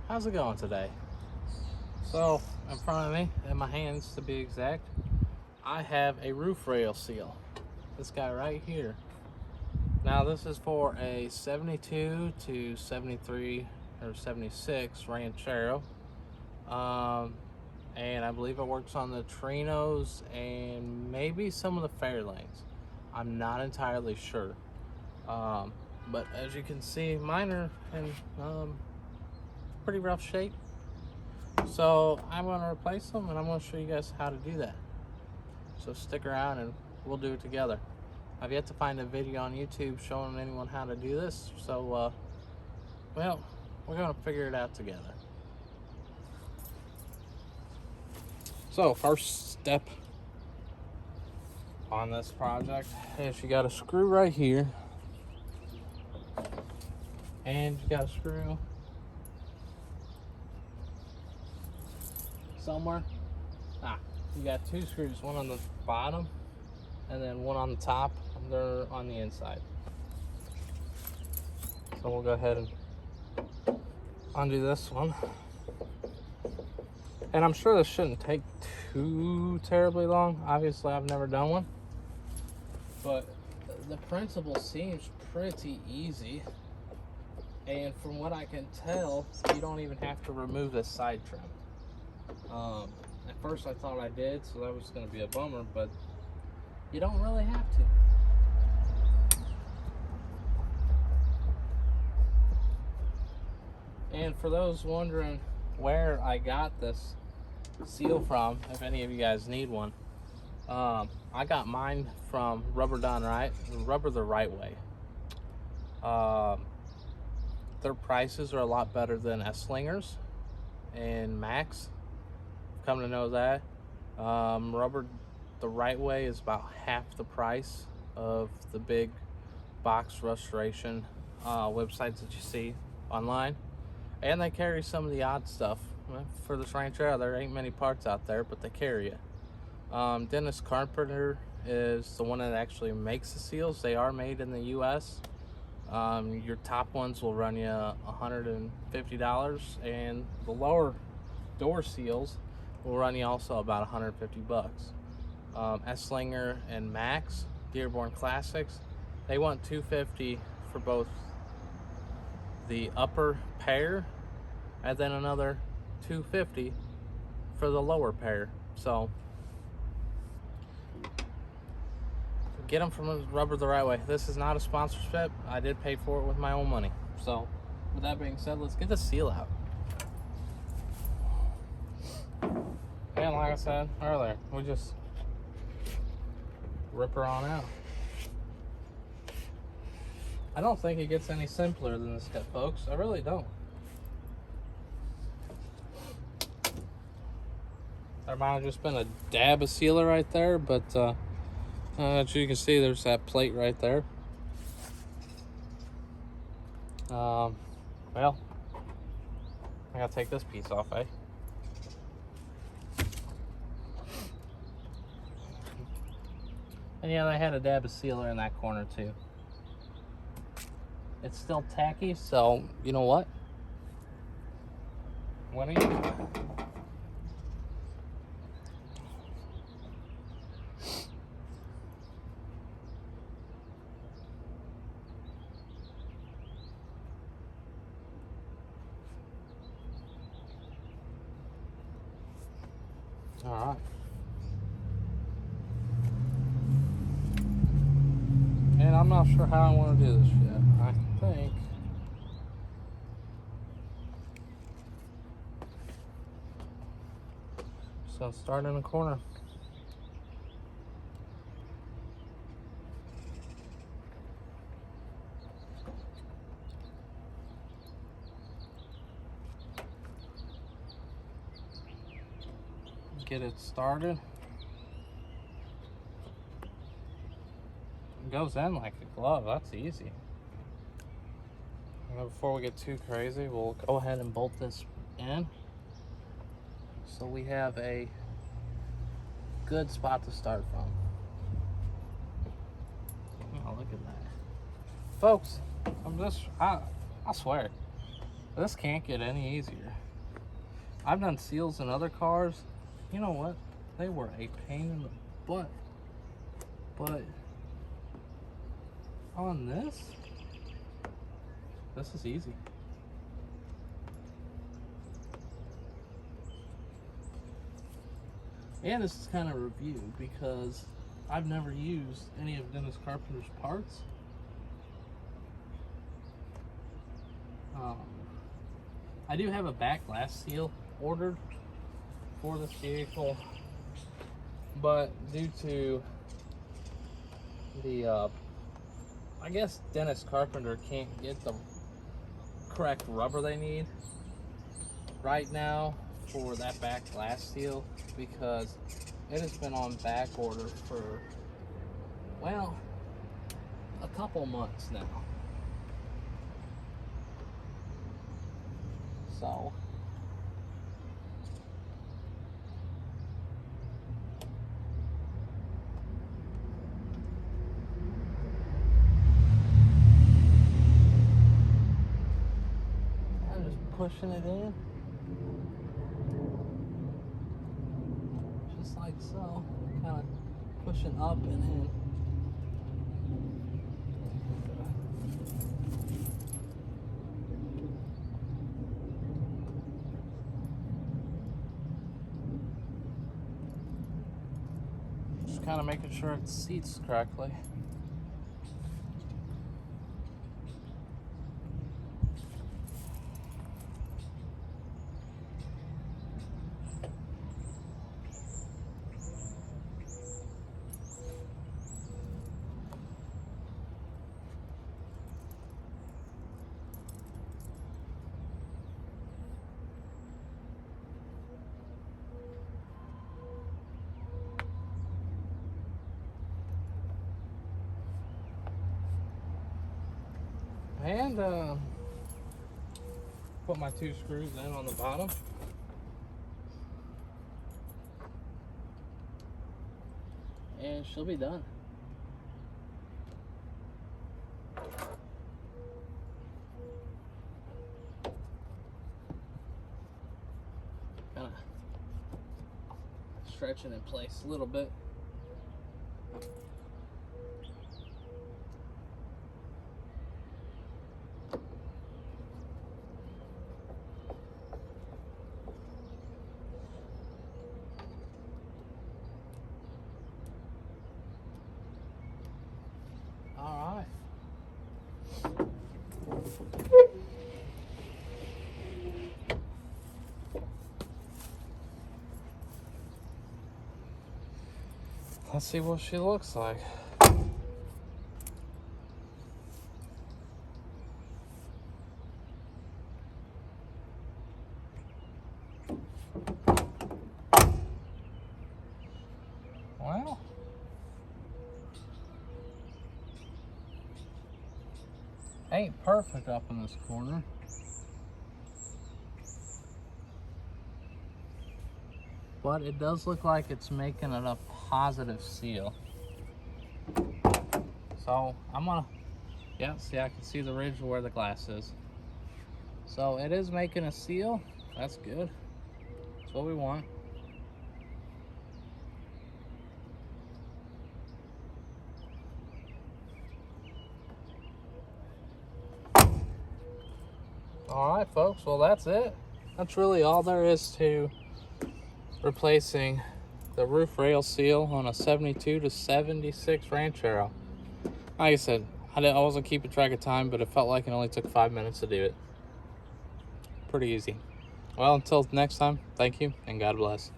How's it going today? So, in front of me, in my hands to be exact, I have a roof rail seal. This guy right here. Now, this is for a 72 to 73 or 76 Ranchero. And I believe it works on the Trinos and maybe some of the Fairlanes. I'm not entirely sure. But as you can see, mine are in pretty rough shape. So I'm going to replace them, and I'm going to show you guys how to do that. So stick around and we'll do it together. I've yet to find a video on YouTube showing anyone how to do this, so well, we're going to figure it out together. So first step on this project is you got a screw right here, and you got a screw somewhere. You got two screws, one on the bottom and then one on the top. They're on the inside. So we'll go ahead and undo this one. And I'm sure this shouldn't take too terribly long. Obviously, I've never done one, but the principle seems pretty easy. And from what I can tell, you don't even have to remove this side trim. At first I thought I did, so that was going to be a bummer, but you don't really have to. And for those wondering where I got this seal from, if any of you guys need one, I got mine from Rubber the Right Way. Their prices are a lot better than S-Slingers and Max. Come to know that. Rubber the Right Way is about half the price of the big box restoration websites that you see online. And they carry some of the odd stuff. For this Ranchero, there ain't many parts out there, but they carry it. Dennis Carpenter is the one that actually makes the seals. They are made in the US. Your top ones will run you $150, and the lower door seals will run you also about 150 bucks. S-Slinger and Max, Dearborn Classics, they want $250 for both the upper pair, and then another $250 for the lower pair. So get them from Rubber the Right Way. This is not a sponsorship. I did pay for it with my own money. So with that being said, let's get the seal out. And like I said earlier, we just rip her on out. I don't think it gets any simpler than this guy, folks. I really don't. There might have just been a dab of sealer right there, but as you can see, there's that plate right there. Well, I gotta take this piece off, eh? And yeah, they had a dab of sealer in that corner too. It's still tacky, so you know what? What do you? All right. And I'm not sure how I want to do this yet. I think just gonna start in the corner. Get it started. It goes in like a glove. That's easy. And before we get too crazy, we'll go ahead and bolt this in. So we have a good spot to start from. Oh, look at that. Folks, I swear, This can't get any easier. I've done seals in other cars. You know what? They were a pain in the butt. But on this is easy. And this is kind of a review because I've never used any of Dennis Carpenter's parts. I do have a back glass seal ordered for this vehicle, but due to the I guess Dennis Carpenter can't get the correct rubber they need right now for that back glass seal, because it has been on back order for, well, a couple months now. So I'm just pushing it in, just like so, kind of pushing up and in. Kind of making sure it seats correctly. And put my 2 screws in on the bottom. And she'll be done. Kind of stretching in place a little bit. Let's see what she looks like. Well, ain't perfect up in this corner. But it does look like it's making it a positive seal. So I'm gonna, yeah, see, I can see the ridge where the glass is. So it is making a seal. That's good. That's what we want. All right, folks, well, that's it. That's really all there is to replacing the roof rail seal on a 72 to 76 Ranchero. Like I said, I wasn't keeping track of time, but it felt like it only took 5 minutes to do it. Pretty easy. Well, until next time, thank you and God bless.